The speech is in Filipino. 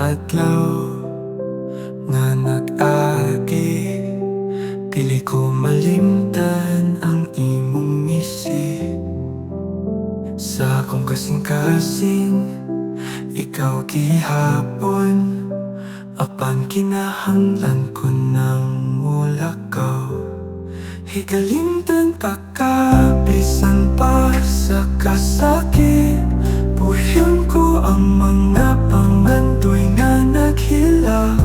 adlaw nga nag-agi, dili ko malimtan ang imong ngisi. Sa akong kasing-kasing, ikaw gihapon, apan kinahanglan ko ng mulakaw. Higalimtan ka bisan pa sa kasakit, puhyon ko ang mga pangandoy nga naghilak.